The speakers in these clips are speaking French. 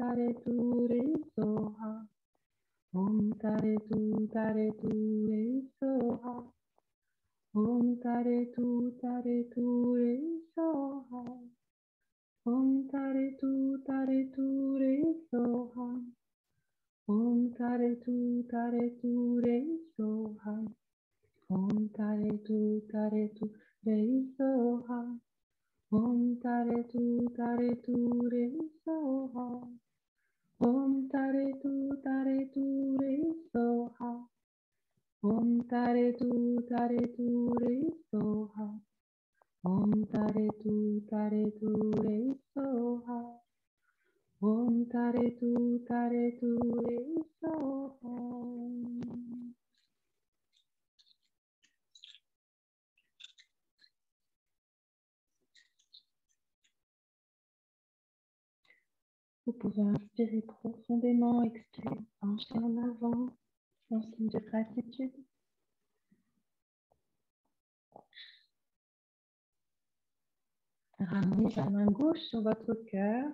tare tu re soha. Om tare tu re soha. Om tare tu re soha. Om tare tu re soha. Om tare tu re soha. Om tare tu re soha. Om tare tu re soha. Om tare tu re soha. Om tare tu re soha. Om tare tu re soha. Om tare tu re soha. Vous pouvez inspirer profondément, expirer, pencher en avant, en signe de gratitude. Ramenez la main gauche sur votre cœur,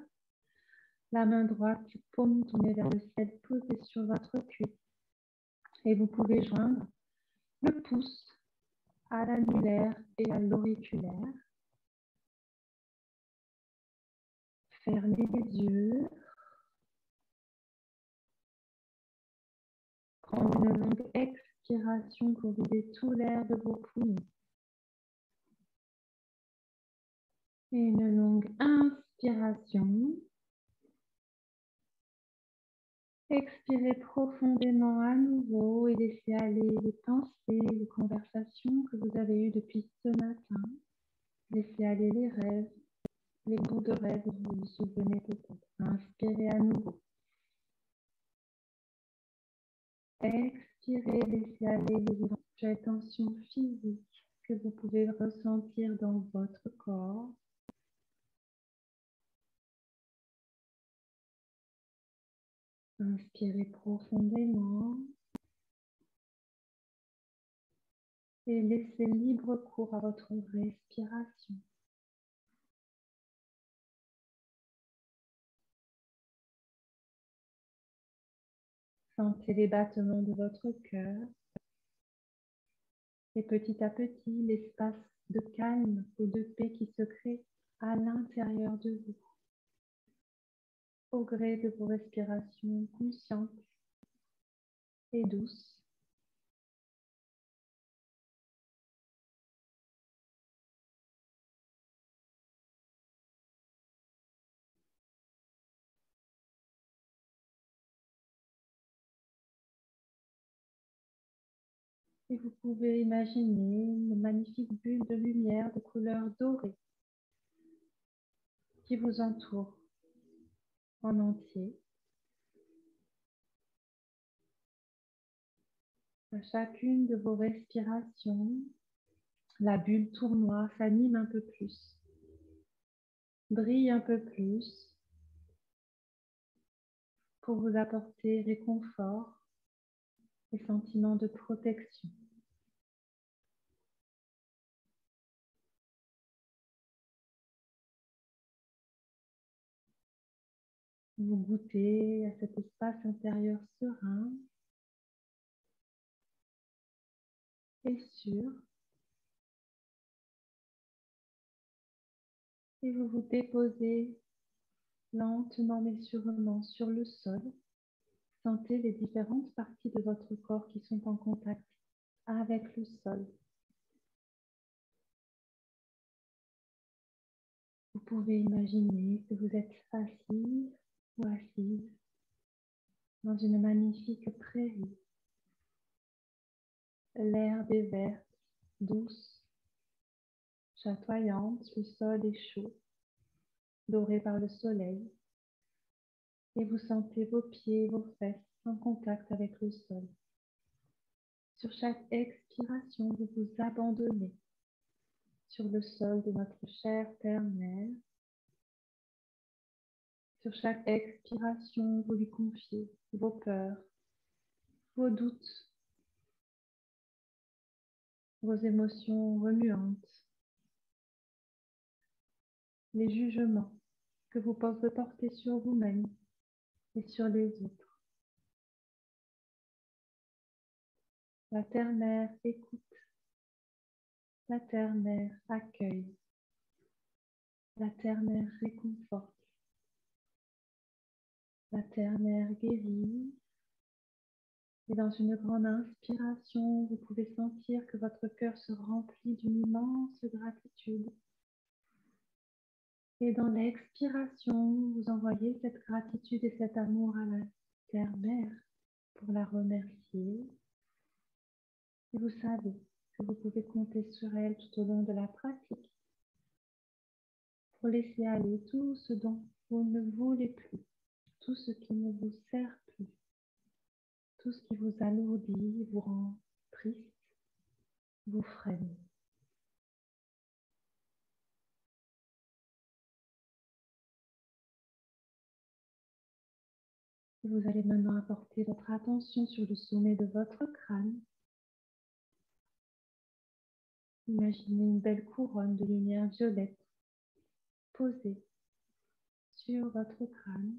la main droite, paume tournée vers le ciel, posée sur votre cuisse. Et vous pouvez joindre le pouce à l'annulaire et à l'auriculaire. Fermez les yeux. Prendre une longue expiration pour vider tout l'air de vos poumons. Et une longue inspiration. Expirez profondément à nouveau et laissez aller les pensées, les conversations que vous avez eues depuis ce matin. Laissez aller les rêves, les bouts de rêves, vous vous souvenez peut-être. Inspirez à nouveau. Expirez, laissez aller les éventuelles tensions physiques que vous pouvez ressentir dans votre corps. Inspirez profondément et laissez libre cours à votre respiration. Sentez les battements de votre cœur et petit à petit l'espace de calme et de paix qui se crée à l'intérieur de vous, au gré de vos respirations conscientes et douces. Et vous pouvez imaginer une magnifique bulle de lumière de couleur dorée qui vous entoure en entier. À chacune de vos respirations, la bulle tournoie, s'anime un peu plus, brille un peu plus pour vous apporter réconfort et sentiment de protection. Vous goûtez à cet espace intérieur serein et sûr. Et vous vous déposez lentement mais sûrement sur le sol. Sentez les différentes parties de votre corps qui sont en contact avec le sol. Vous pouvez imaginer que vous êtes assis ou assise dans une magnifique prairie. L'herbe est verte, douce, chatoyante, le sol est chaud, doré par le soleil. Et vous sentez vos pieds et vos fesses en contact avec le sol. Sur chaque expiration, vous vous abandonnez sur le sol de notre chère terre-mère. Sur chaque expiration, vous lui confiez vos peurs, vos doutes, vos émotions remuantes, les jugements que vous pouvez porter sur vous-même et sur les autres. La terre-mère écoute. La terre-mère accueille. La terre-mère réconforte. La terre-mère guérit. Et dans une grande inspiration, vous pouvez sentir que votre cœur se remplit d'une immense gratitude. Et dans l'expiration, vous envoyez cette gratitude et cet amour à la terre-mère pour la remercier. Et vous savez que vous pouvez compter sur elle tout au long de la pratique pour laisser aller tout ce dont vous ne voulez plus, tout ce qui ne vous sert plus, tout ce qui vous alourdit, vous rend triste, vous freine. Et vous allez maintenant apporter votre attention sur le sommet de votre crâne. Imaginez une belle couronne de lumière violette posée sur votre crâne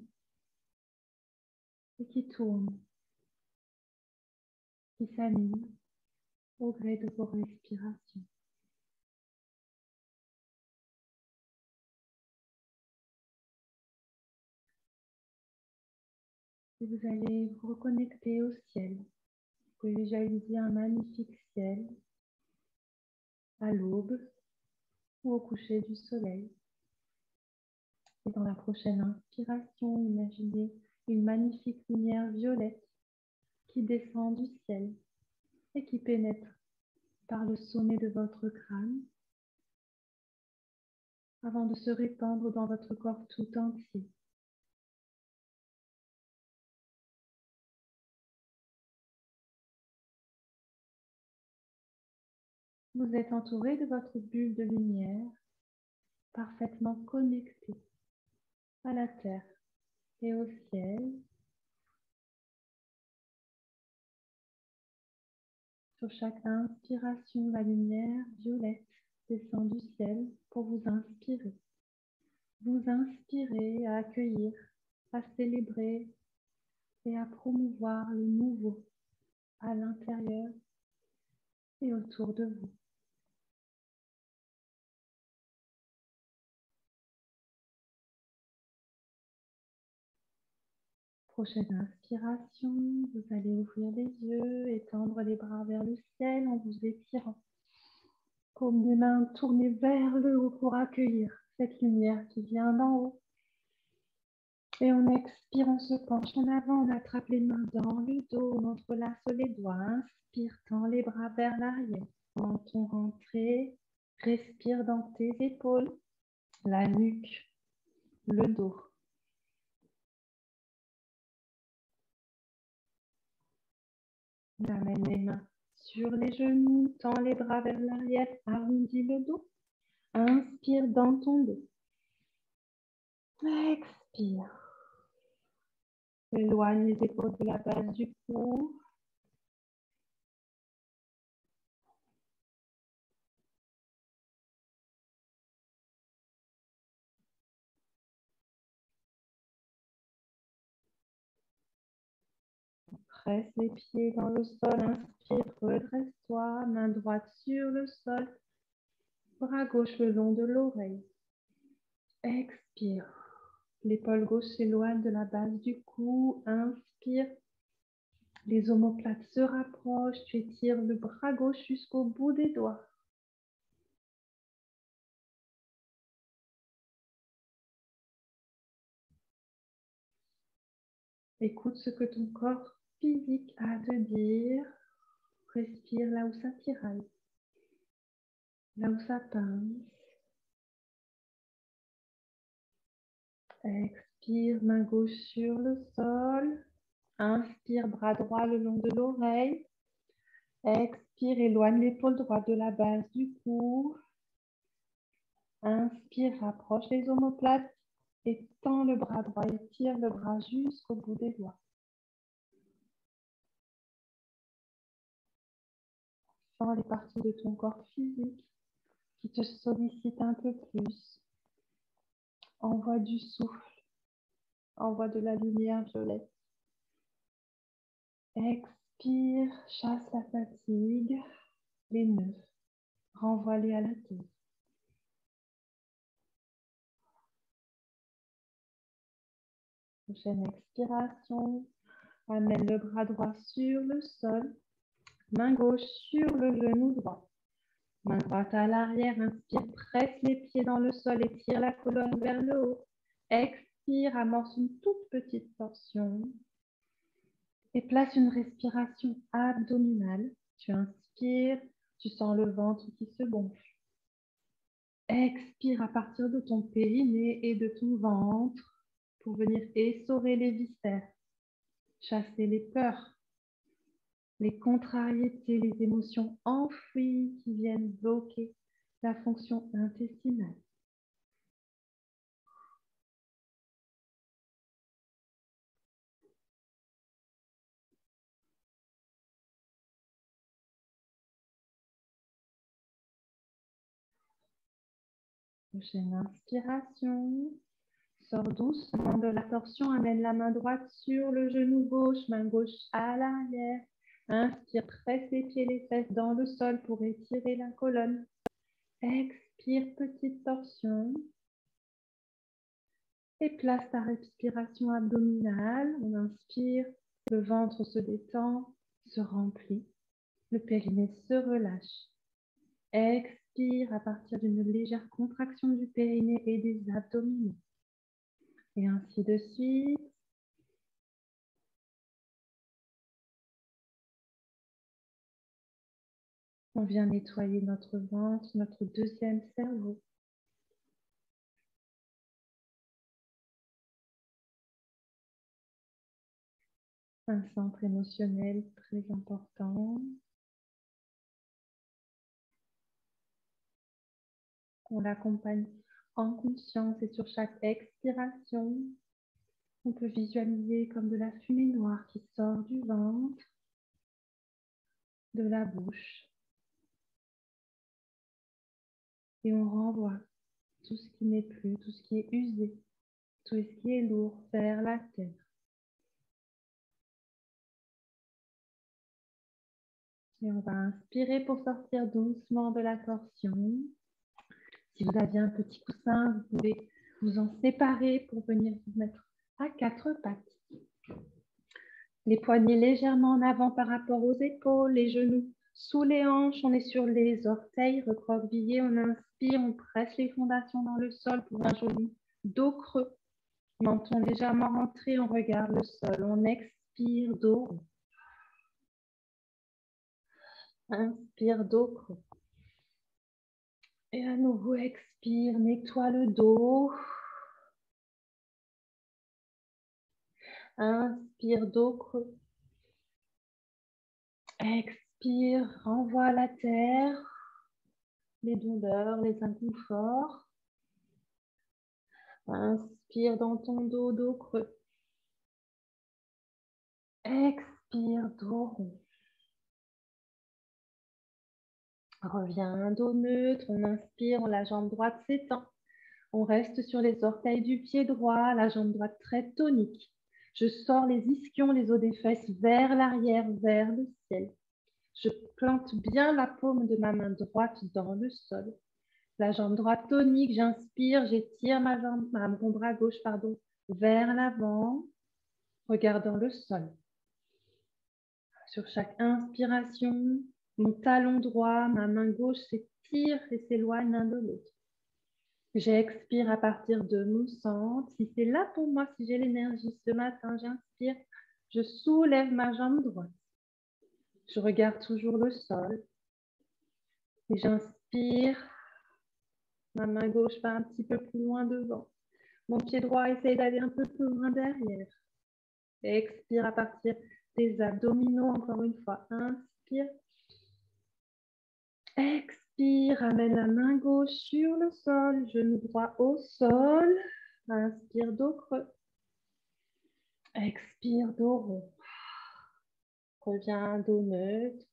et qui tourne, qui s'anime au gré de vos respirations. Et vous allez vous reconnecter au ciel. Vous pouvez visualiser un magnifique ciel à l'aube ou au coucher du soleil. Et dans la prochaine inspiration, imaginez une magnifique lumière violette qui descend du ciel et qui pénètre par le sommet de votre crâne avant de se répandre dans votre corps tout entier. Vous êtes entouré de votre bulle de lumière, parfaitement connecté à la terre et au ciel. Sur chaque inspiration, la lumière violette descend du ciel pour vous inspirer. Vous inspirer à accueillir, à célébrer et à promouvoir le nouveau à l'intérieur et autour de vous. Prochaine inspiration, vous allez ouvrir les yeux, étendre les bras vers le ciel en vous étirant, comme des mains tournées vers le haut pour accueillir cette lumière qui vient d'en haut. Et on expire, on se penche en avant, on attrape les mains dans le dos, on entrelace les doigts, inspire, tend les bras vers l'arrière. Menton rentré, respire dans tes épaules, la nuque, le dos. On amène les mains sur les genoux, tend les bras vers l'arrière, arrondis le dos. Inspire dans ton dos. Expire. Éloigne les épaules de la base du cou. Presse les pieds dans le sol. Inspire, redresse-toi. Main droite sur le sol. Bras gauche le long de l'oreille. Expire. L'épaule gauche s'éloigne de la base du cou. Inspire. Les omoplates se rapprochent. Tu étires le bras gauche jusqu'au bout des doigts. Écoute ce que ton corps physique a à te dire. Respire là où ça tiraille, là où ça pince. Expire, main gauche sur le sol. Inspire, bras droit le long de l'oreille. Expire, éloigne l'épaule droite de la base du cou. Inspire, rapproche les omoplates et tends le bras droit et tire le bras jusqu'au bout des doigts. Sens les parties de ton corps physique qui te sollicitent un peu plus. Envoie du souffle Envoie de la lumière violette. Expire, chasse la fatigue, les nœuds. Renvoie-les à la terre. Prochaine expiration. Amène le bras droit sur le sol. Main gauche sur le genou droit. Main droite à l'arrière. Inspire, presse les pieds dans le sol et tire la colonne vers le haut. Expire, amorce une toute petite portion. Et place une respiration abdominale. Tu inspires, tu sens le ventre qui se gonfle. Expire à partir de ton périnée et de ton ventre pour venir essorer les viscères, chasser les peurs, les contrariétés, les émotions enfouies qui viennent bloquer la fonction intestinale. Prochaine inspiration. Sors doucement de la torsion, amène la main droite sur le genou gauche, main gauche à l'arrière. Inspire, presse les pieds, les fesses dans le sol pour étirer la colonne. Expire, petite torsion. Et place ta respiration abdominale. On inspire, le ventre se détend, se remplit. Le périnée se relâche. Expire à partir d'une légère contraction du périnée et des abdominaux. Et ainsi de suite. On vient nettoyer notre ventre, notre deuxième cerveau. Un centre émotionnel très important. On l'accompagne en conscience et sur chaque expiration, on peut visualiser comme de la fumée noire qui sort du ventre, de la bouche. Et on renvoie tout ce qui n'est plus, tout ce qui est usé, tout ce qui est lourd vers la terre. Et on va inspirer pour sortir doucement de la torsion. Si vous aviez un petit coussin, vous pouvez vous en séparer pour venir vous mettre à quatre pattes. Les poignets légèrement en avant par rapport aux épaules, les genoux sous les hanches. On est sur les orteils recroquevillés. On inspire, on presse les fondations dans le sol pour un joli dos creux. Menton légèrement rentré, on regarde le sol. On expire, dos rond. Inspire, dos creux. Et à nouveau, expire, nettoie le dos. Inspire, dos creux. Expire, renvoie à la terre les douleurs, les inconforts. Inspire dans ton dos, dos creux. Expire, dos rond. Reviens, dos neutre. On inspire, la jambe droite s'étend. On reste sur les orteils du pied droit, la jambe droite très tonique. Je sors les ischions, les os des fesses vers l'arrière, vers le ciel. Je plante bien la paume de ma main droite dans le sol. La jambe droite tonique, j'inspire, j'étire mon bras gauche, vers l'avant, regardant le sol. Sur chaque inspiration, mon talon droit, ma main gauche s'étire et s'éloigne l'un de l'autre. J'expire à partir de mon centre. Si c'est là pour moi, si j'ai l'énergie ce matin, j'inspire, je soulève ma jambe droite. Je regarde toujours le sol. Et j'inspire. Ma main gauche va un petit peu plus loin devant. Mon pied droit essaye d'aller un peu plus loin derrière. Et expire à partir des abdominaux. Encore une fois, inspire. Expire, amène la main gauche sur le sol, genou droit au sol. Inspire, dos creux. Expire, dos rond. Reviens, dos neutre.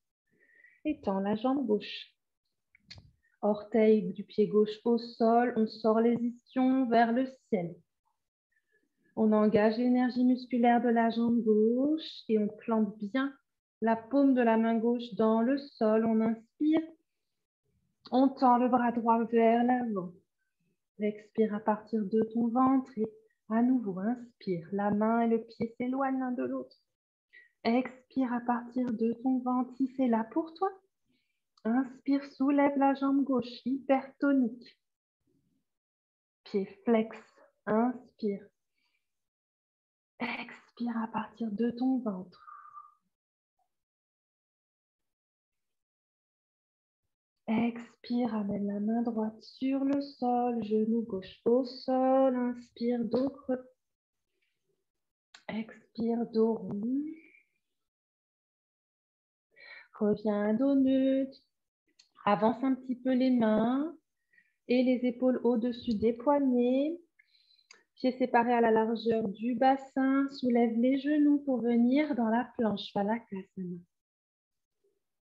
Étends la jambe gauche. Orteil du pied gauche au sol. On sort les ischions vers le ciel. On engage l'énergie musculaire de la jambe gauche et on plante bien la paume de la main gauche dans le sol. On inspire. On tend le bras droit vers l'avant. Expire à partir de ton ventre et à nouveau inspire. La main et le pied s'éloignent l'un de l'autre. Expire à partir de ton ventre si c'est là pour toi. Inspire, soulève la jambe gauche, hypertonique. Pied flex. Inspire. Expire à partir de ton ventre. Expire, amène la main droite sur le sol, genou gauche au sol. Inspire, dos creux. Expire, dos rond. Reviens, dos neutre. Avance un petit peu les mains et les épaules au-dessus des poignets. Pieds séparés à la largeur du bassin. Soulève les genoux pour venir dans la planche Valakasana.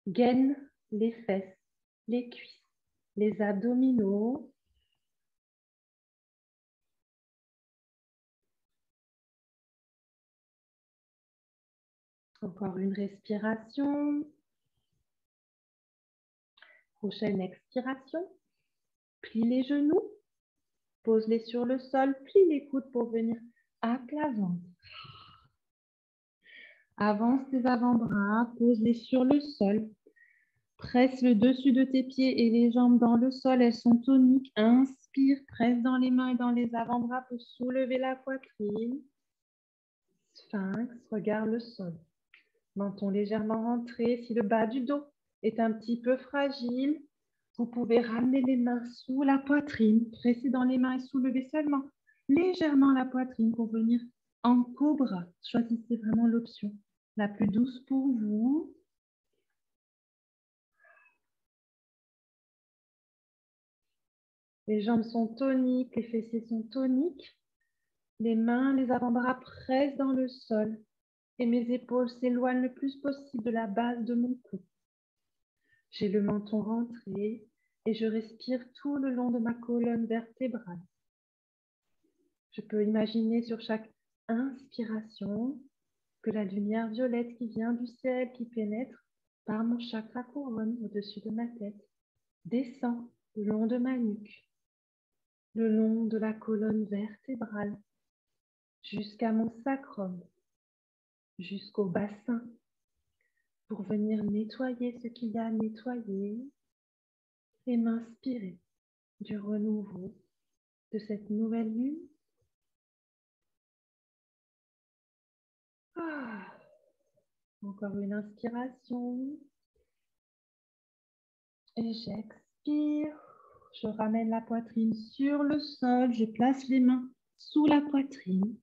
Gaine les fesses, les cuisses, les abdominaux. Encore une respiration. Prochaine expiration. Plie les genoux. Pose-les sur le sol. Plie les coudes pour venir à plat ventre. Avance tes avant-bras. Pose-les sur le sol. Presse le dessus de tes pieds et les jambes dans le sol. Elles sont toniques. Inspire. Presse dans les mains et dans les avant-bras pour soulever la poitrine. Sphinx. Regarde le sol. Menton légèrement rentré. Si le bas du dos est un petit peu fragile, vous pouvez ramener les mains sous la poitrine, presser dans les mains et soulever seulement légèrement la poitrine pour venir en cobra. Choisissez vraiment l'option la plus douce pour vous. Les jambes sont toniques, les fessiers sont toniques. Les mains, les avant-bras pressent dans le sol et mes épaules s'éloignent le plus possible de la base de mon cou. J'ai le menton rentré et je respire tout le long de ma colonne vertébrale. Je peux imaginer sur chaque inspiration que la lumière violette qui vient du ciel, qui pénètre par mon chakra couronne au-dessus de ma tête, descend le long de ma nuque, le long de la colonne vertébrale, jusqu'à mon sacrum, jusqu'au bassin, pour venir nettoyer ce qu'il y a à nettoyer et m'inspirer du renouveau de cette nouvelle lune. Encore une inspiration. Et j'expire. Je ramène la poitrine sur le sol. Je place les mains sous la poitrine.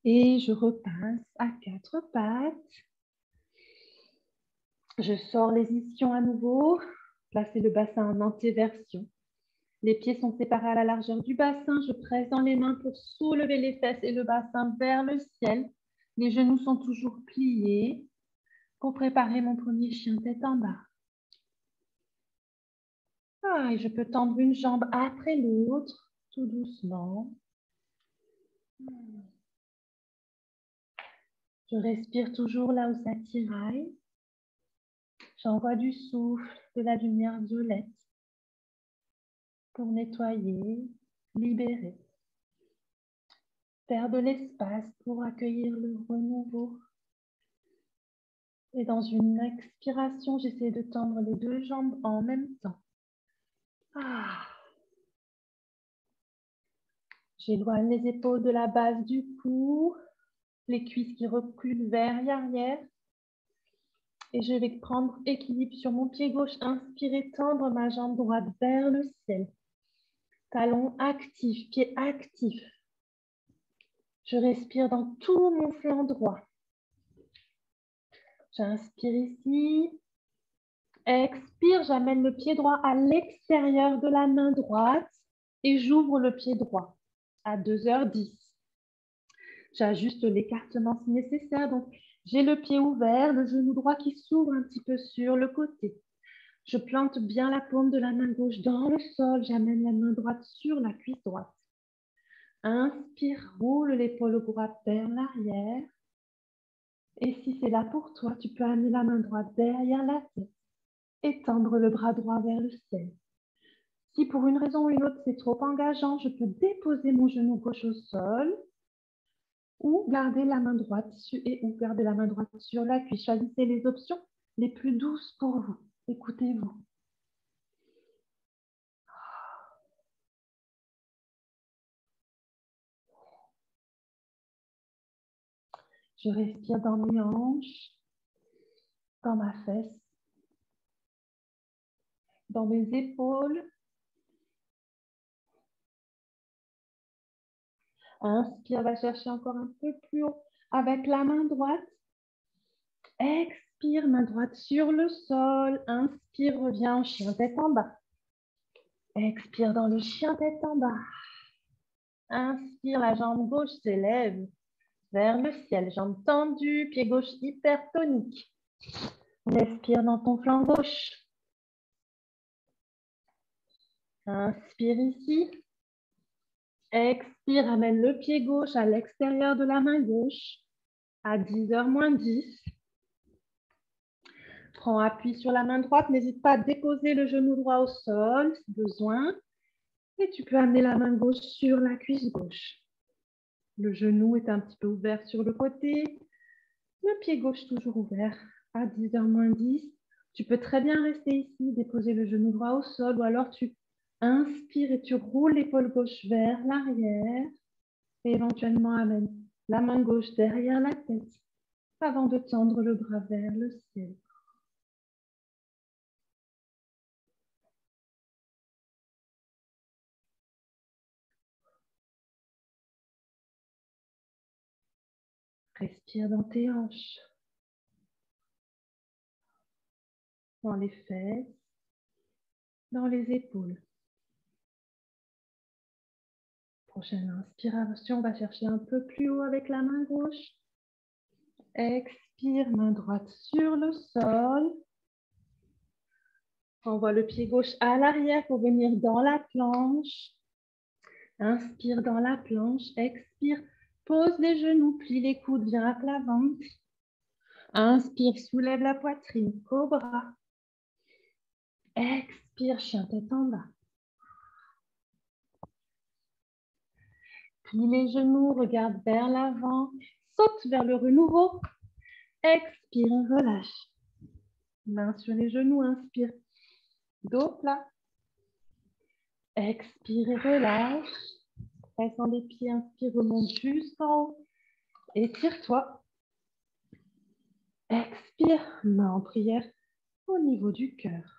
Et je repasse à quatre pattes. Je sors les ischions à nouveau. Placez le bassin en antéversion. Les pieds sont séparés à la largeur du bassin. Je presse dans les mains pour soulever les fesses et le bassin vers le ciel. Les genoux sont toujours pliés pour préparer mon premier chien tête en bas. Et je peux tendre une jambe après l'autre, tout doucement. Je respire toujours là où ça tiraille. J'envoie du souffle, de la lumière violette pour nettoyer, libérer. Faire de l'espace pour accueillir le renouveau. Et dans une expiration, j'essaie de tendre les deux jambes en même temps. J'éloigne les épaules de la base du cou, les cuisses qui reculent vers l'arrière. Et je vais prendre équilibre sur mon pied gauche. Inspirez, tendre ma jambe droite vers le ciel. Talon actif, pied actif. Je respire dans tout mon flanc droit. J'inspire ici. Expire, j'amène le pied droit à l'extérieur de la main droite et j'ouvre le pied droit à 2h10. J'ajuste l'écartement si nécessaire. Donc, j'ai le pied ouvert, le genou droit qui s'ouvre un petit peu sur le côté. Je plante bien la paume de la main gauche dans le sol. J'amène la main droite sur la cuisse droite. Inspire, roule l'épaule droite vers l'arrière. Et si c'est là pour toi, tu peux amener la main droite derrière la tête et tendre le bras droit vers le ciel. Si pour une raison ou une autre, c'est trop engageant, je peux déposer mon genou gauche au sol ou garder la main droite sur la cuisse. Choisissez les options les plus douces pour vous. Écoutez-vous. Je respire dans mes hanches, dans ma fesse, dans mes épaules. Inspire, va chercher encore un peu plus haut avec la main droite. Expire, main droite sur le sol. Inspire, reviens en chien tête en bas. Expire dans le chien tête en bas. Inspire, la jambe gauche s'élève vers le ciel. Jambe tendue, pied gauche hypertonique. Respire dans ton flanc gauche. Inspire ici. Expire, amène le pied gauche à l'extérieur de la main gauche à 10h moins 10. Prends appui sur la main droite. N'hésite pas à déposer le genou droit au sol si besoin. Et tu peux amener la main gauche sur la cuisse gauche. Le genou est un petit peu ouvert sur le côté. Le pied gauche toujours ouvert à 10h moins 10. Tu peux très bien rester ici, déposer le genou droit au sol ou alors tu inspires et tu roules l'épaule gauche vers l'arrière et éventuellement amène la main gauche derrière la tête avant de tendre le bras vers le ciel. Respire dans tes hanches, dans les fesses, dans les épaules. Prochaine inspiration, on va chercher un peu plus haut avec la main gauche. Expire, main droite sur le sol. Envoie le pied gauche à l'arrière pour venir dans la planche. Inspire dans la planche. Expire, pose les genoux, plie les coudes, viens à plat ventre. Inspire, soulève la poitrine, cobra. Expire, chien tête en bas. Plie les genoux, regarde vers l'avant. Saute vers le renouveau. Expire, relâche. Main sur les genoux, inspire. Dos plat. Expire et relâche. Presse en les pieds, inspire, remonte jusqu'en haut. Étire-toi. Expire, main en prière au niveau du cœur.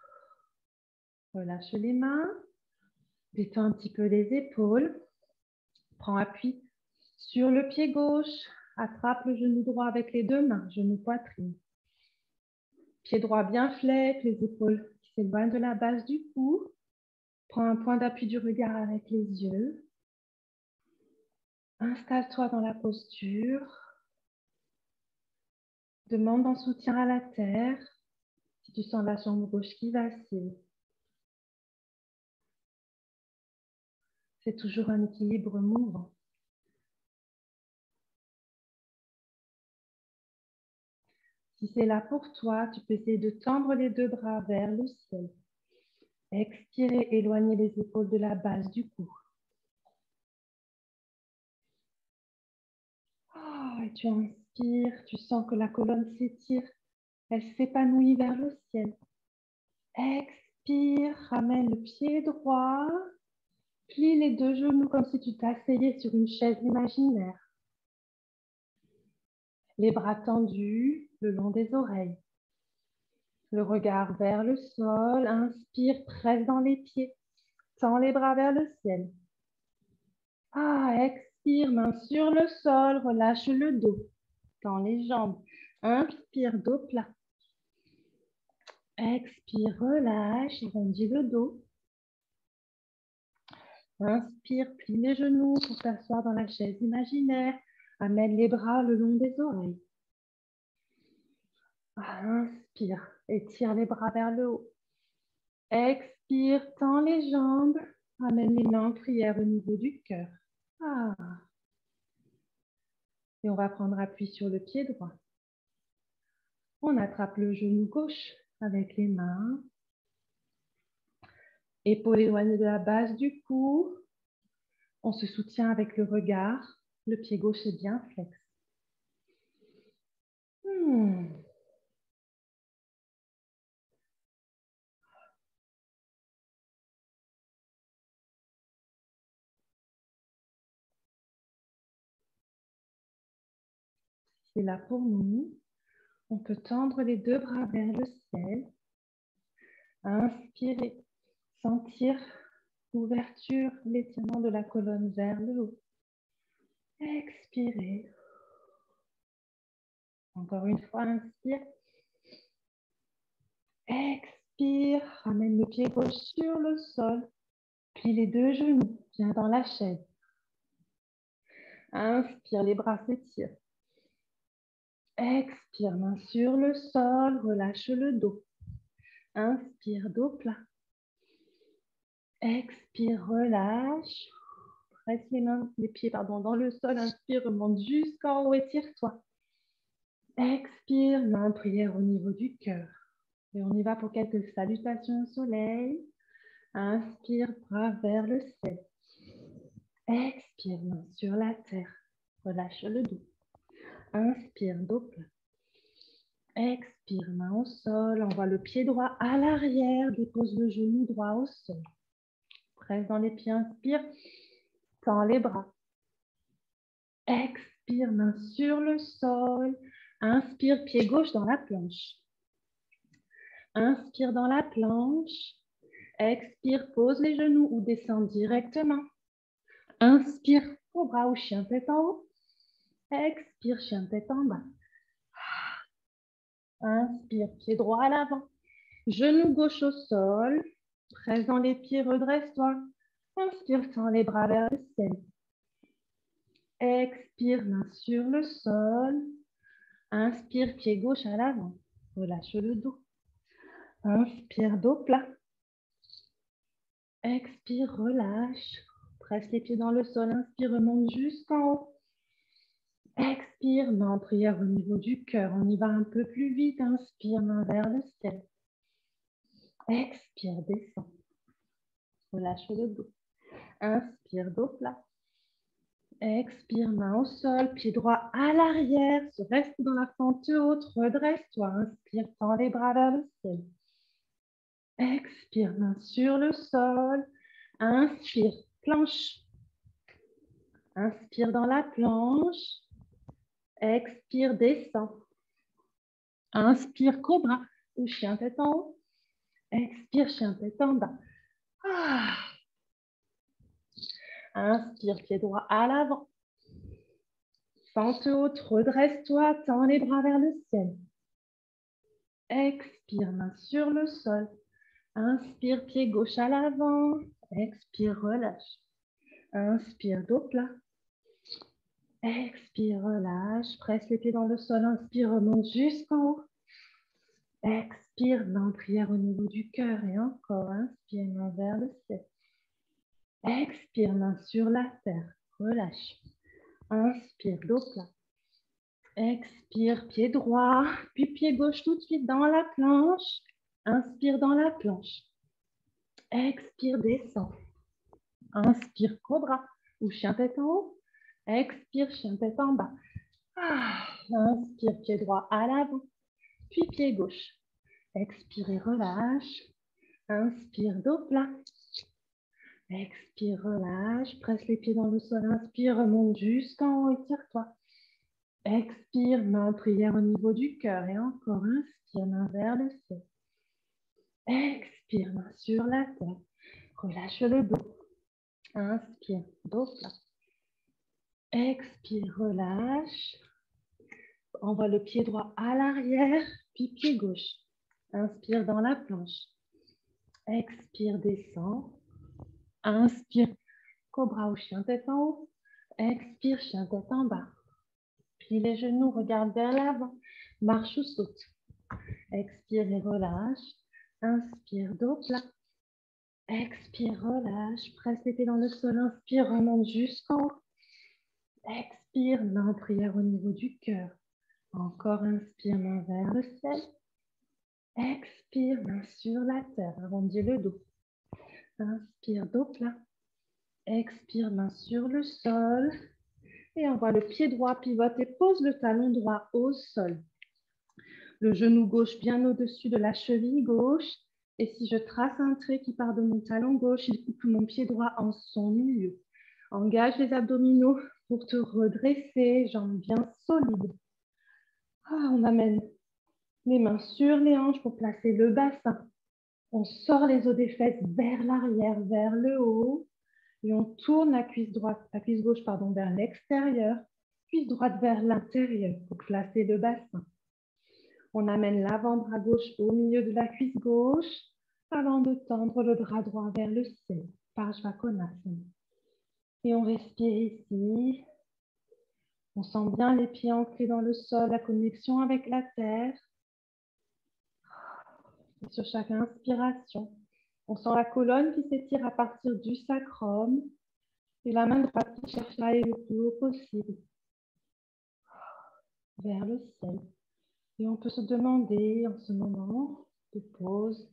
Relâche les mains. Détends un petit peu les épaules. Prends appui sur le pied gauche. Attrape le genou droit avec les deux mains, genou poitrine. Pied droit bien flex, les épaules qui s'éloignent de la base du cou. Prends un point d'appui du regard avec les yeux. Installe-toi dans la posture. Demande en soutien à la terre si tu sens la jambe gauche qui vacille. C'est toujours un équilibre mouvant. Si c'est là pour toi, tu peux essayer de tendre les deux bras vers le ciel. Expirez, éloignez les épaules de la base du cou. Oh, et tu inspires, tu sens que la colonne s'étire. Elle s'épanouit vers le ciel. Expire, ramène le pied droit. Plie les deux genoux comme si tu t'asseyais sur une chaise imaginaire. Les bras tendus le long des oreilles. Le regard vers le sol. Inspire, presse dans les pieds. Tends les bras vers le ciel. Expire, main sur le sol. Relâche le dos. Tends les jambes. Inspire, dos plat. Expire, relâche, arrondis le dos. Inspire, plie les genoux pour t'asseoir dans la chaise imaginaire. Amène les bras le long des oreilles. Inspire, étire les bras vers le haut. Expire, tends les jambes. Amène les mains en prière au niveau du cœur. Ah. Et on va prendre appui sur le pied droit. On attrape le genou gauche avec les mains. Épaule éloignée de la base du cou. On se soutient avec le regard. Le pied gauche est bien flex. C'est là pour nous. On peut tendre les deux bras vers le ciel. Inspirez. Sentir l'ouverture, l'étirement de la colonne vers le haut. Expirez. Encore une fois, inspire. Expire. Ramène le pied gauche sur le sol. Plie les deux genoux. Viens dans la chaise. Inspire, les bras s'étirent. Expire, main sur le sol. Relâche le dos. Inspire, dos plat. Expire, relâche. Presse les pieds dans le sol. Inspire, remonte jusqu'en haut, étire-toi. Expire, main prière au niveau du cœur. Et on y va pour quelques salutations au soleil. Inspire, bras vers le ciel. Expire, main sur la terre. Relâche le dos. Inspire, dos plat. Expire, main au sol. Envoie le pied droit à l'arrière. Dépose le genou droit au sol. Presse dans les pieds, inspire. Tends les bras. Expire, main sur le sol. Inspire, pied gauche dans la planche. Inspire dans la planche. Expire, pose les genoux ou descends directement. Inspire, cobra ou chien tête en haut. Expire, chien tête en bas. Inspire, pied droit à l'avant. Genou gauche au sol. Presse dans les pieds, redresse-toi. Inspire, tends les bras vers le ciel. Expire, main sur le sol. Inspire, pied gauche à l'avant. Relâche le dos. Inspire, dos plat. Expire, relâche. Presse les pieds dans le sol. Inspire, remonte jusqu'en haut. Expire, main en prière au niveau du cœur. On y va un peu plus vite. Inspire, main vers le ciel. Expire, descend. Relâche le dos. Inspire, dos plat. Expire, main au sol, pied droit à l'arrière. Reste dans la fente haute. Redresse-toi. Inspire, tends les bras vers le ciel. Expire, main sur le sol. Inspire, planche. Inspire dans la planche. Expire, descend. Inspire, cobra ou chien tête en haut. Expire, chien tête en bas. Inspire, pied droit à l'avant. Fente haute, redresse-toi, tends les bras vers le ciel. Expire, main sur le sol. Inspire, pied gauche à l'avant. Expire, relâche. Inspire, dos plat. Expire, relâche. Presse les pieds dans le sol. Inspire, remonte jusqu'en haut. Expire, main en prière au niveau du cœur. Et encore, inspire, main vers le ciel. Expire, main sur la terre. Relâche. Inspire, dos plat. Expire, pied droit, puis pied gauche tout de suite dans la planche. Inspire dans la planche. Expire, descend. Inspire, cobra ou chien tête en haut. Expire, chien tête en bas. Inspire, pied droit à l'avant, puis pied gauche. Expire et relâche. Inspire, dos plat. Expire, relâche. Presse les pieds dans le sol. Inspire, remonte jusqu'en haut, étire-toi. Expire, main en prière au niveau du cœur. Et encore, inspire, main vers le ciel. Expire, main sur la terre. Relâche le dos. Inspire, dos plat. Expire, relâche. Envoie le pied droit à l'arrière, puis pied gauche. Inspire dans la planche. Expire, descend. Inspire, cobra ou chien tête en haut. Expire, chien tête en bas. Plie les genoux, regarde vers l'avant. Marche ou saute. Expire et relâche. Inspire, dos plat. Expire, relâche. Presse les pieds dans le sol. Inspire, remonte jusqu'en haut. Expire, main en prière au niveau du cœur. Encore inspire, main vers le ciel. Expire, main sur la terre, arrondis le dos. Inspire, dos plat. Expire, main sur le sol. Et envoie le pied droit, pivote et pose le talon droit au sol. Le genou gauche bien au-dessus de la cheville gauche. Et si je trace un trait qui part de mon talon gauche, il coupe mon pied droit en son milieu. Engage les abdominaux pour te redresser, jambes bien solides. On amène les mains sur les hanches pour placer le bassin. On sort les os des fesses vers l'arrière, vers le haut. Et on tourne la cuisse gauche vers l'extérieur, cuisse droite vers l'intérieur pour placer le bassin. On amène l'avant-bras gauche au milieu de la cuisse gauche avant de tendre le bras droit vers le ciel, Parshvakonasana. Et on respire ici. On sent bien les pieds ancrés dans le sol, la connexion avec la terre. Et sur chaque inspiration, on sent la colonne qui s'étire à partir du sacrum et la main droite qui cherche à aller le plus haut possible vers le ciel. Et on peut se demander en ce moment de pause,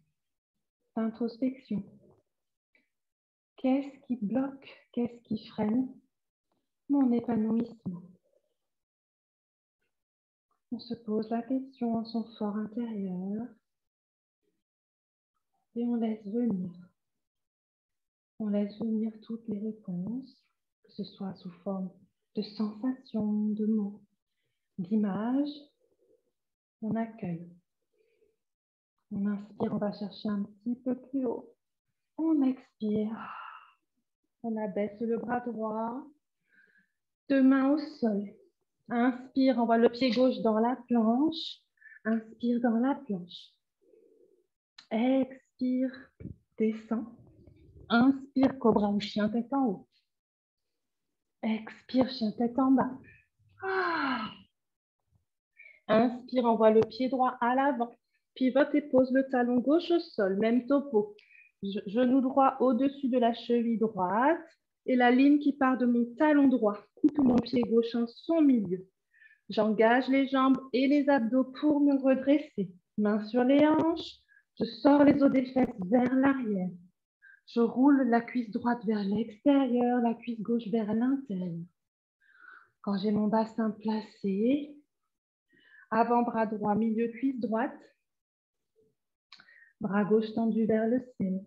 d'introspection. Qu'est-ce qui bloque, qu'est-ce qui freine mon épanouissement? On se pose la question en son fort intérieur et on laisse venir. On laisse venir toutes les réponses, que ce soit sous forme de sensations, de mots, d'images. On accueille. On inspire, on va chercher un petit peu plus haut. On expire. On abaisse le bras droit. Deux mains au sol. Inspire, envoie le pied gauche dans la planche. Inspire dans la planche. Expire, descend. Inspire, cobra ou chien tête en haut. Expire, chien tête en bas. Inspire, envoie le pied droit à l'avant. Pivote et pose le talon gauche au sol. Même topo. Genou droit au-dessus de la cheville droite. Et la ligne qui part de mon talon droit coupe mon pied gauche en son milieu. J'engage les jambes et les abdos pour me redresser. Mains sur les hanches. Je sors les os des fesses vers l'arrière. Je roule la cuisse droite vers l'extérieur, la cuisse gauche vers l'intérieur. Quand j'ai mon bassin placé, avant-bras droit, milieu cuisse droite. Bras gauche tendu vers le ciel.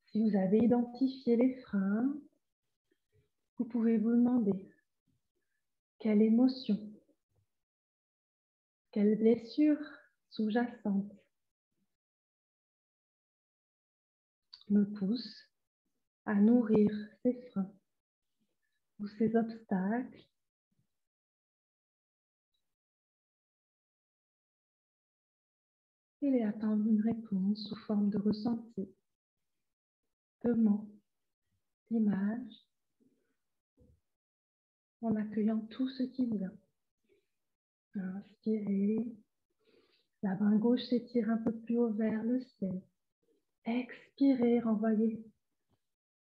Si vous avez identifié les freins, vous pouvez vous demander quelle émotion, quelle blessure sous-jacente me pousse à nourrir ces freins ou ces obstacles et attendre une réponse sous forme de ressenti, de mots, d'images, en accueillant tout ce qui vient. Inspirez, la main gauche s'étire un peu plus haut vers le ciel. Expirez, renvoyez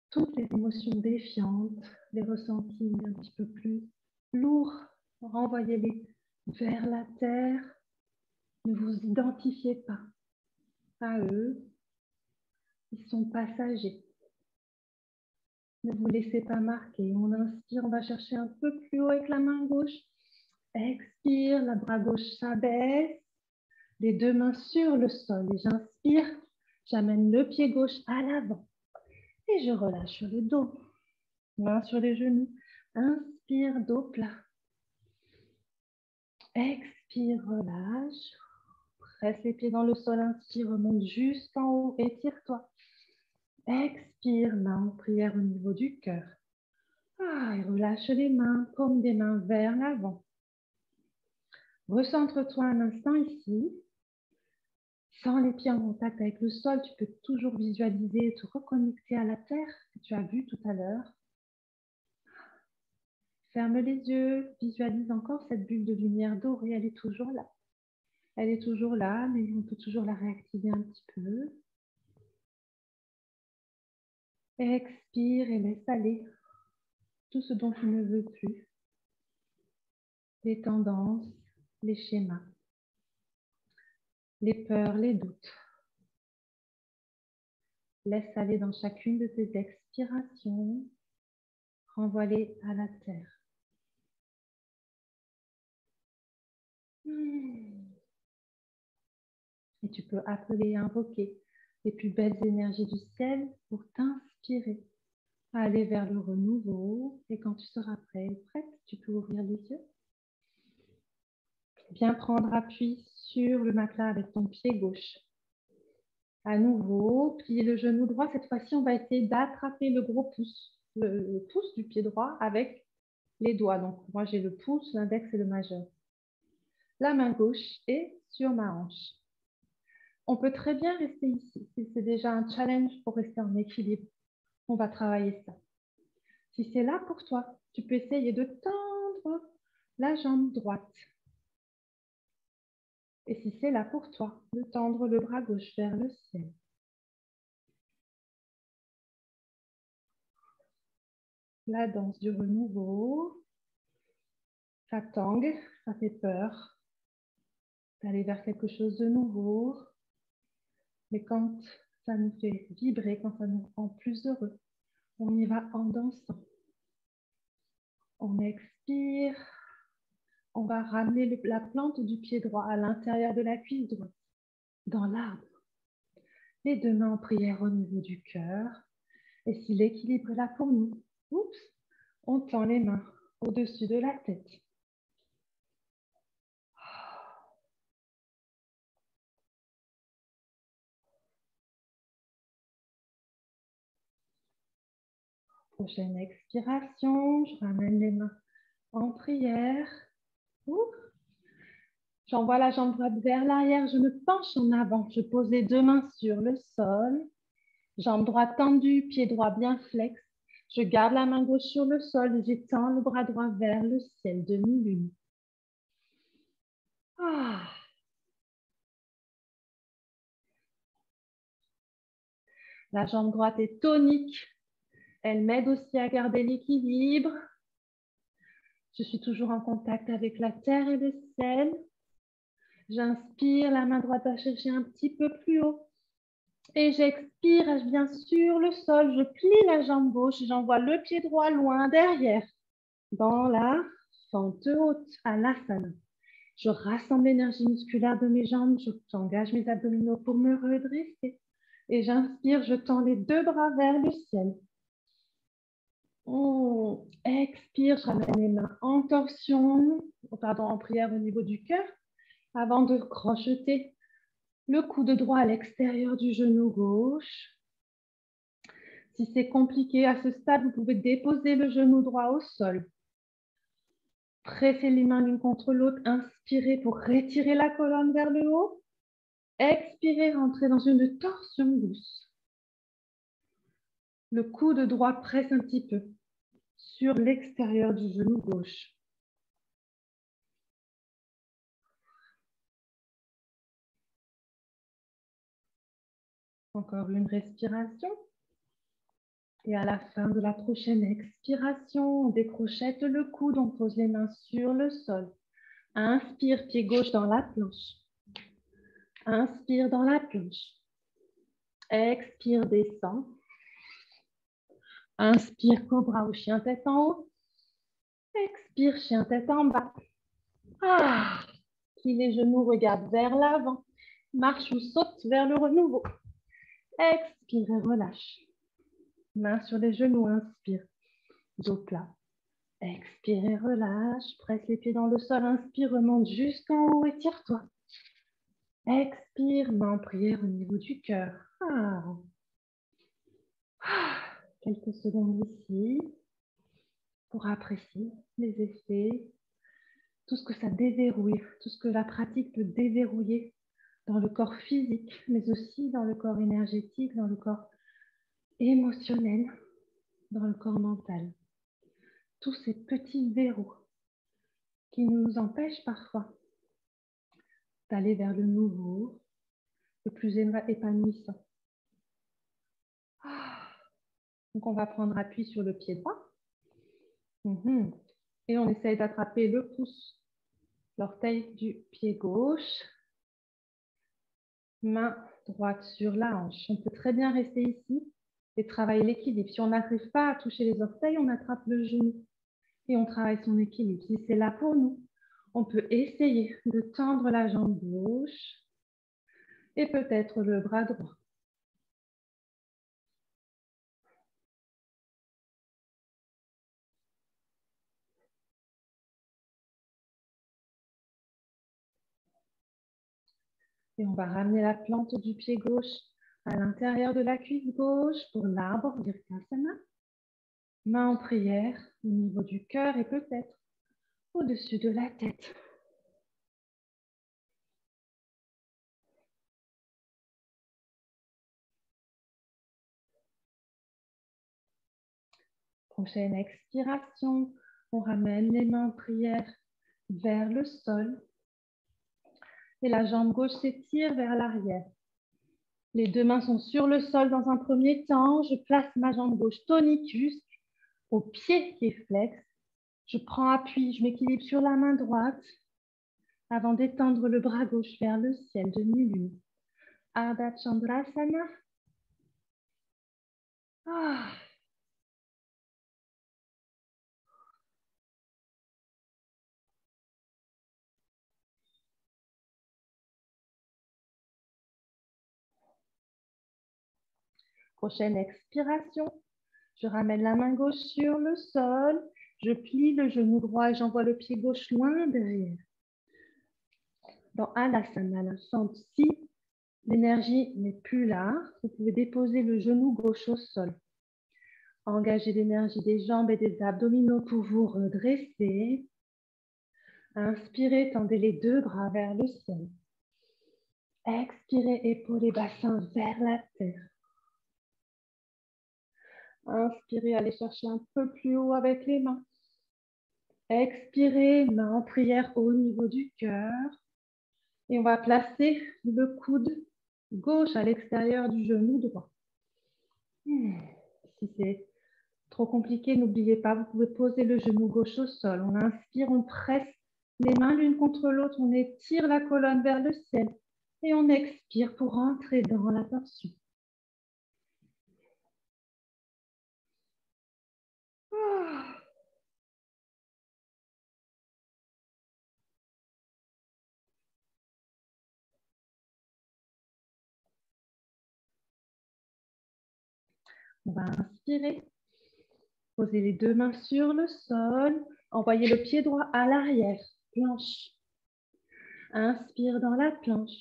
toutes les émotions défiantes, les ressentis un petit peu plus lourds, renvoyez-les vers la terre. Ne vous identifiez pas à eux, ils sont passagers. Ne vous laissez pas marquer. On inspire, on va chercher un peu plus haut avec la main gauche. Expire, le bras gauche s'abaisse. Les deux mains sur le sol. Et j'inspire, j'amène le pied gauche à l'avant. Et je relâche sur le dos. Main sur les genoux. Inspire, dos plat. Expire, relâche. Presse les pieds dans le sol. Inspire, remonte jusqu'en haut. Étire-toi. Expire, main en prière au niveau du cœur. Et relâche les mains, paume des mains vers l'avant. Recentre-toi un instant ici. Sans les pieds en contact avec le sol, tu peux toujours visualiser et te reconnecter à la terre que tu as vue tout à l'heure. Ferme les yeux, visualise encore cette bulle de lumière dorée, elle est toujours là. Elle est toujours là, mais on peut toujours la réactiver un petit peu. Expire et laisse aller tout ce dont tu ne veux plus. Les tendances, les schémas, les peurs, les doutes. Laisse aller dans chacune de tes expirations. Renvoie-les à la terre. Et tu peux appeler et invoquer les plus belles énergies du ciel pour t'inspirer à aller vers le renouveau. Et quand tu seras prête, tu peux ouvrir les yeux. Bien prendre appui sur le matelas avec ton pied gauche. À nouveau, plier le genou droit. Cette fois-ci, on va essayer d'attraper le gros pouce, le pouce du pied droit avec les doigts. Donc, moi, j'ai le pouce, l'index et le majeur. La main gauche est sur ma hanche. On peut très bien rester ici. Si c'est déjà un challenge pour rester en équilibre, on va travailler ça. Si c'est là pour toi, tu peux essayer de tendre la jambe droite. Et si c'est là pour toi, de tendre le bras gauche vers le ciel. La danse du renouveau. Ça tangue, ça fait peur d'aller vers quelque chose de nouveau. Mais quand ça nous fait vibrer, quand ça nous rend plus heureux, on y va en dansant. On expire. On va ramener la plante du pied droit à l'intérieur de la cuisse droite, dans l'arbre. Les deux mains en prière au niveau du cœur. Et si l'équilibre est là pour nous, on tend les mains au-dessus de la tête. Prochaine expiration, je ramène les mains en prière. J'envoie la jambe droite vers l'arrière, je me penche en avant. Je pose les deux mains sur le sol. Jambe droite tendue, pied droit bien flex. Je garde la main gauche sur le sol et j'étends le bras droit vers le ciel, demi-lune. La jambe droite est tonique. Elle m'aide aussi à garder l'équilibre. Je suis toujours en contact avec la terre et le ciel. J'inspire, la main droite va chercher un petit peu plus haut. Et j'expire, je viens sur le sol. Je plie la jambe gauche et j'envoie le pied droit loin derrière. Dans la fente haute, à l'asana. Je rassemble l'énergie musculaire de mes jambes. J'engage mes abdominaux pour me redresser. Et j'inspire, je tends les deux bras vers le ciel. Expire, je ramène les mains en torsion, en prière au niveau du cœur, avant de crocheter le coude droit à l'extérieur du genou gauche. Si c'est compliqué à ce stade, vous pouvez déposer le genou droit au sol. Pressez les mains l'une contre l'autre, inspirez pour retirer la colonne vers le haut. Expirez, rentrez dans une torsion douce. Le coude droit presse un petit peu sur l'extérieur du genou gauche. Encore une respiration. Et à la fin de la prochaine expiration, on décrochette le coude, on pose les mains sur le sol. Inspire, pied gauche dans la planche. Inspire dans la planche. Expire, descend. Inspire, cobra ou chien tête en haut. Expire, chien tête en bas. Plie les genoux, regarde vers l'avant. Marche ou saute vers le renouveau. Expire et relâche. Main sur les genoux, inspire. Dos plat. Expire et relâche. Presse les pieds dans le sol. Inspire, remonte jusqu'en haut, étire-toi. Expire, main en prière au niveau du cœur. Quelques secondes ici pour apprécier les effets, tout ce que ça déverrouille, tout ce que la pratique peut déverrouiller dans le corps physique, mais aussi dans le corps énergétique, dans le corps émotionnel, dans le corps mental. Tous ces petits verrous qui nous empêchent parfois d'aller vers le nouveau, le plus épanouissant. Donc, on va prendre appui sur le pied droit. Et on essaye d'attraper le pouce, l'orteil du pied gauche. Main droite sur la hanche. On peut très bien rester ici et travailler l'équilibre. Si on n'arrive pas à toucher les orteils, on attrape le genou et on travaille son équilibre. Si c'est là pour nous, on peut essayer de tendre la jambe gauche et peut-être le bras droit. Et on va ramener la plante du pied gauche à l'intérieur de la cuisse gauche pour l'arbre, Virtasana. Main en prière au niveau du cœur et peut-être au-dessus de la tête. Prochaine expiration, on ramène les mains en prière vers le sol. Et la jambe gauche s'étire vers l'arrière. Les deux mains sont sur le sol dans un premier temps. Je place ma jambe gauche tonique jusqu'au pied qui est flex. Je prends appui, je m'équilibre sur la main droite avant d'étendre le bras gauche vers le ciel, demi-lune. Ardha Chandrasana. Prochaine expiration. Je ramène la main gauche sur le sol. Je plie le genou droit et j'envoie le pied gauche loin derrière. Dans Alasana, la centre, si l'énergie n'est plus là, vous pouvez déposer le genou gauche au sol. Engagez l'énergie des jambes et des abdominaux pour vous redresser. Inspirez, tendez les deux bras vers le ciel. Expirez, épaules et bassins vers la terre. Inspirez, allez chercher un peu plus haut avec les mains. Expirez, main en prière au niveau du cœur. Et on va placer le coude gauche à l'extérieur du genou droit. Si c'est trop compliqué, n'oubliez pas, vous pouvez poser le genou gauche au sol. On inspire, on presse les mains l'une contre l'autre, on étire la colonne vers le ciel et on expire pour entrer dans la torsion. On va inspirer, poser les deux mains sur le sol, envoyer le pied droit à l'arrière, planche. Inspire dans la planche,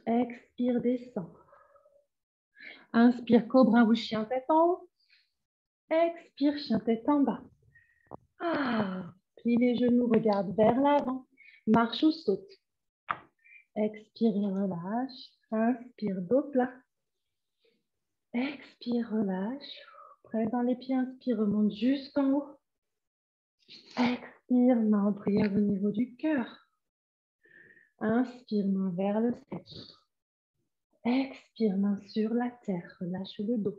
expire, descend. Inspire, cobra ou chien tête en haut. Expire, chien tête en bas. Plie les genoux, regarde vers l'avant. Marche ou saute. Expire et relâche. Inspire, dos plat. Expire, relâche. Presse dans les pieds, inspire, remonte jusqu'en haut. Expire, main en prière au niveau du cœur. Inspire, main vers le ciel. Expire, main sur la terre. Relâche le dos.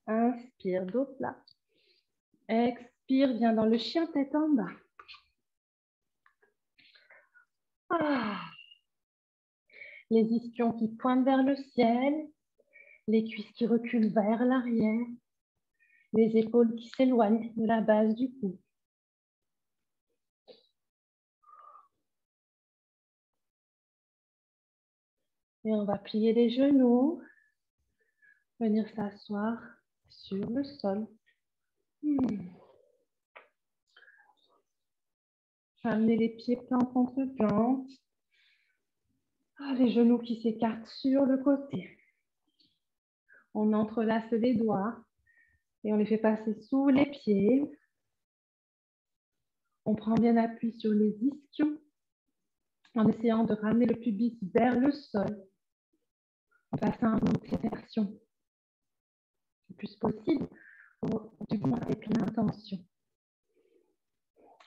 Inspire, dos plat. Expire, viens dans le chien tête en bas. Les ischions qui pointent vers le ciel. Les cuisses qui reculent vers l'arrière. Les épaules qui s'éloignent de la base du cou. Et on va plier les genoux. Venir s'asseoir sur le sol. Amener les pieds plante contre plante. Les genoux qui s'écartent sur le côté. On entrelace les doigts et on les fait passer sous les pieds. On prend bien appui sur les ischions en essayant de ramener le pubis vers le sol en passant en exertion le plus possible, du moins avec l'intention.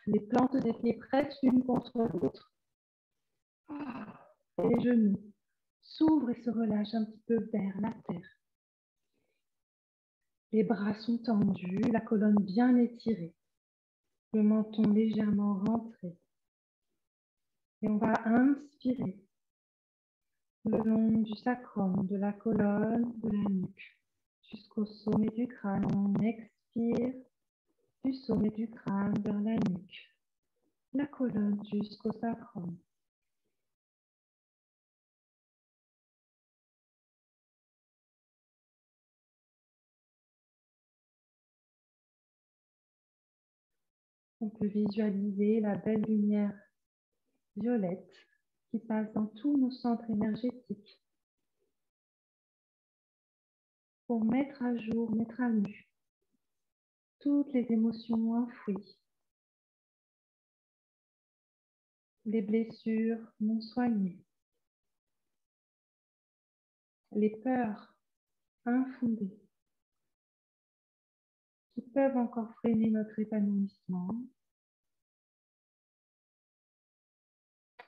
Les plantes des pieds pressent l'une contre l'autre. Les genoux s'ouvrent et se relâchent un petit peu vers la terre. Les bras sont tendus, la colonne bien étirée, le menton légèrement rentré. Et on va inspirer le long du sacrum, de la colonne, de la nuque, jusqu'au sommet du crâne. On expire du sommet du crâne vers la nuque, la colonne jusqu'au sacrum. On peut visualiser la belle lumière violette qui passe dans tous nos centres énergétiques pour mettre à jour, mettre à nu toutes les émotions enfouies, les blessures non soignées, les peurs infondées qui peuvent encore freiner notre épanouissement.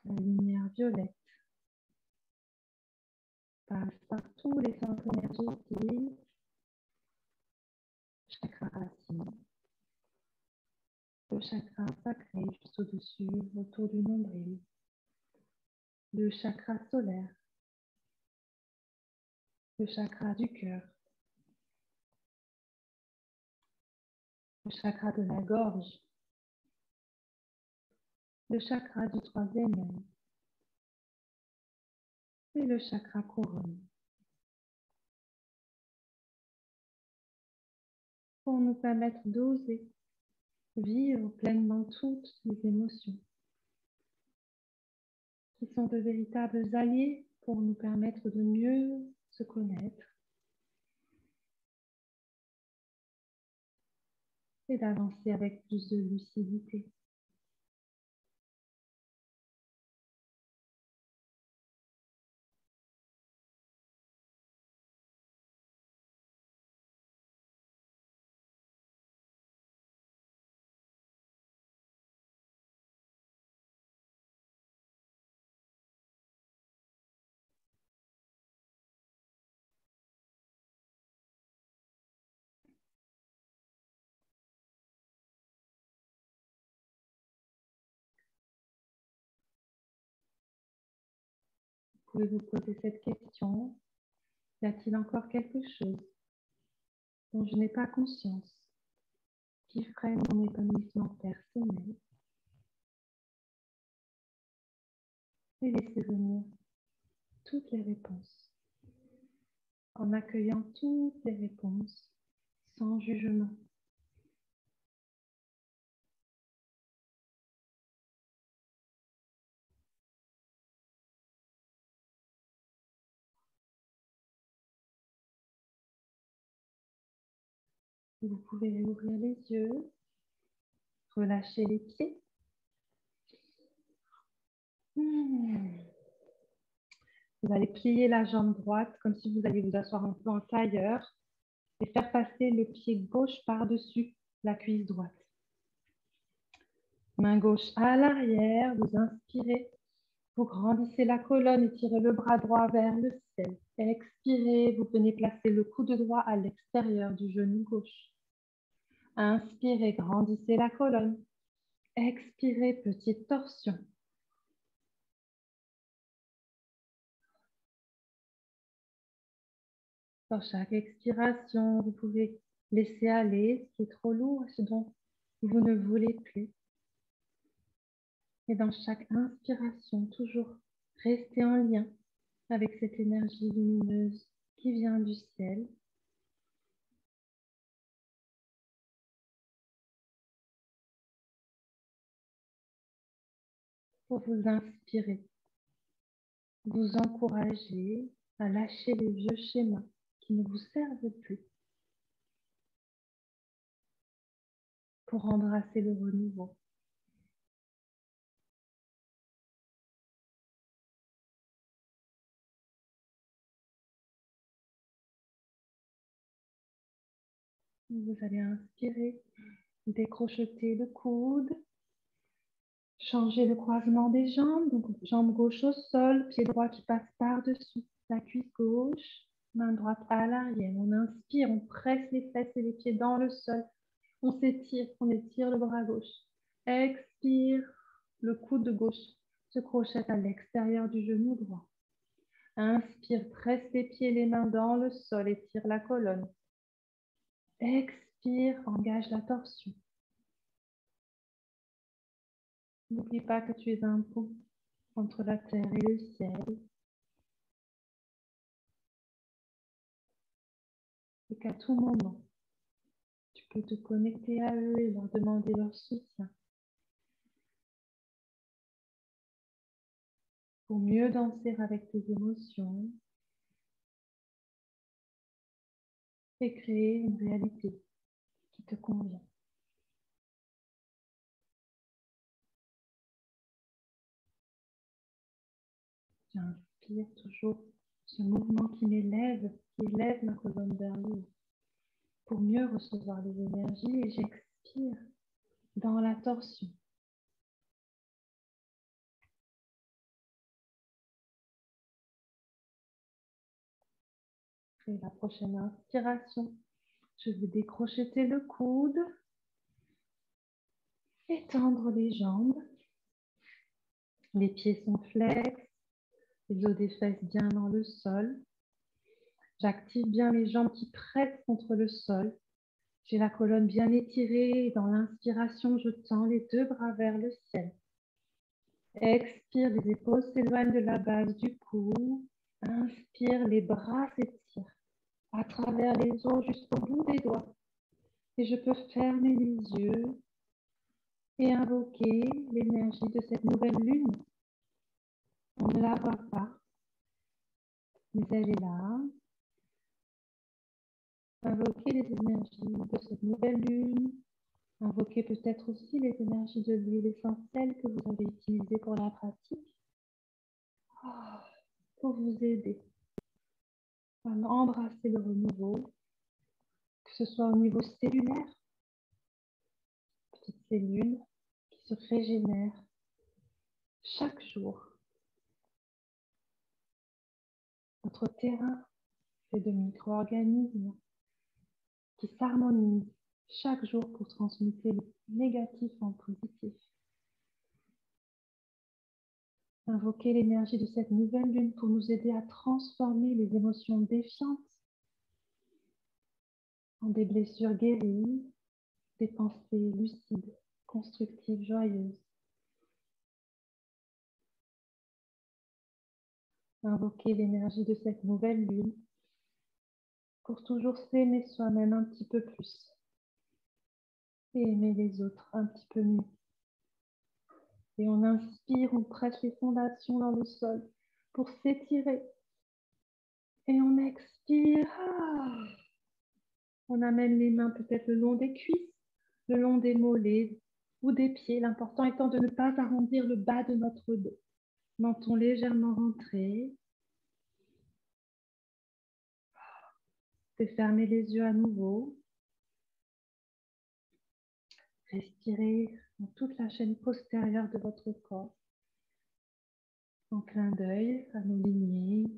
La lumière violette passe par tous les centres énergétiques, chakra racine, le chakra sacré juste au-dessus, autour du nombril, le chakra solaire, le chakra du cœur, le chakra de la gorge, le chakra du troisième œil et le chakra couronne. Pour nous permettre d'oser vivre pleinement toutes les émotions qui sont de véritables alliés pour nous permettre de mieux se connaître et d'avancer avec plus de lucidité. Vous pouvez vous poser cette question. Y a-t-il encore quelque chose dont je n'ai pas conscience qui freine mon épanouissement personnel? Et laissez venir toutes les réponses, en accueillant toutes les réponses sans jugement. Vous pouvez ouvrir les yeux, relâcher les pieds. Vous allez plier la jambe droite comme si vous alliez vous asseoir un peu en tailleur et faire passer le pied gauche par-dessus la cuisse droite. Main gauche à l'arrière, vous inspirez, vous grandissez la colonne et tirez le bras droit vers le ciel. Expirez, vous venez placer le coude droit à l'extérieur du genou gauche. Inspirez, grandissez la colonne. Expirez, petite torsion. Dans chaque expiration, vous pouvez laisser aller ce qui est trop lourd, ce dont vous ne voulez plus. Et dans chaque inspiration, toujours rester en lien avec cette énergie lumineuse qui vient du ciel. Pour vous inspirer, vous encourager à lâcher les vieux schémas qui ne vous servent plus pour embrasser le renouveau. Vous allez inspirer, décrocheter le coude, Changez le croisement des jambes, donc jambe gauche au sol, pied droit qui passe par-dessus la cuisse gauche, main droite à l'arrière. On inspire, on presse les fesses et les pieds dans le sol. On s'étire, on étire le bras gauche. Expire, le coude gauche se crochette à l'extérieur du genou droit. Inspire, presse les pieds et les mains dans le sol, étire la colonne. Expire, engage la torsion. N'oublie pas que tu es un pont entre la terre et le ciel. Et qu'à tout moment, tu peux te connecter à eux et leur demander leur soutien pour mieux danser avec tes émotions et créer une réalité qui te convient. J'inspire toujours ce mouvement qui m'élève, qui élève ma colonne vers le haut pour mieux recevoir les énergies et j'expire dans la torsion. Et la prochaine inspiration, je vais décrocheter le coude, étendre les jambes, les pieds sont flex, les os des fesses bien dans le sol. J'active bien les jambes qui pressent contre le sol. J'ai la colonne bien étirée. Dans l'inspiration, je tends les deux bras vers le ciel. Expire, les épaules s'éloignent de la base du cou. Inspire, les bras s'étirent à travers les os jusqu'au bout des doigts. Et je peux fermer les yeux et invoquer l'énergie de cette nouvelle lune. On ne la voit pas, mais elle est là. Invoquer les énergies de cette nouvelle lune. Invoquer peut-être aussi les énergies de l'huile essentielle que vous avez utilisée pour la pratique. Pour vous aider à embrasser le renouveau, que ce soit au niveau cellulaire, petites cellules qui se régénèrent chaque jour. Notre terrain fait de micro-organismes qui s'harmonisent chaque jour pour transmuter le négatif en positif. Invoquer l'énergie de cette nouvelle lune pour nous aider à transformer les émotions défiantes en des blessures guéries, des pensées lucides, constructives, joyeuses. Invoquer l'énergie de cette nouvelle lune pour toujours s'aimer soi-même un petit peu plus et aimer les autres un petit peu mieux. Et on inspire, on presse les fondations dans le sol pour s'étirer. Et on expire. On amène les mains peut-être le long des cuisses, le long des mollets ou des pieds. L'important étant de ne pas arrondir le bas de notre dos. Menton légèrement rentré. De fermer les yeux à nouveau. Respirez dans toute la chaîne postérieure de votre corps. En clin d'œil à nos lignées,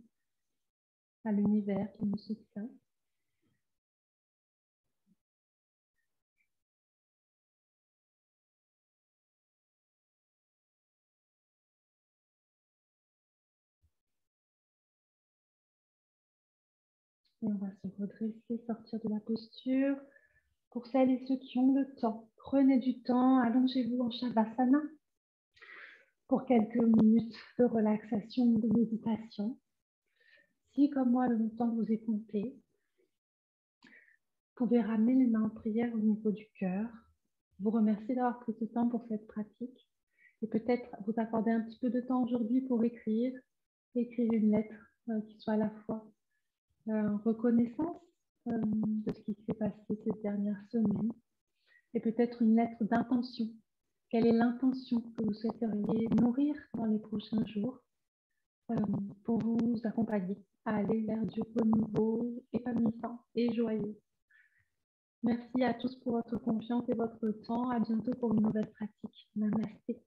à l'univers qui nous soutient. Et on va se redresser, sortir de la posture. Pour celles et ceux qui ont le temps, prenez du temps, allongez-vous en Shavasana pour quelques minutes de relaxation, de méditation. Si, comme moi, le temps vous est compté, vous pouvez ramener les mains en prière au niveau du cœur. Vous remercier d'avoir pris ce temps pour cette pratique et peut-être vous accorder un petit peu de temps aujourd'hui pour écrire une lettre qui soit à la fois reconnaissance de ce qui s'est passé ces dernières semaines et peut-être une lettre d'intention. Quelle est l'intention que vous souhaiteriez nourrir dans les prochains jours pour vous accompagner à aller vers du renouveau épanouissant et joyeux. Merci à tous pour votre confiance et votre temps. À bientôt pour une nouvelle pratique. Namasté.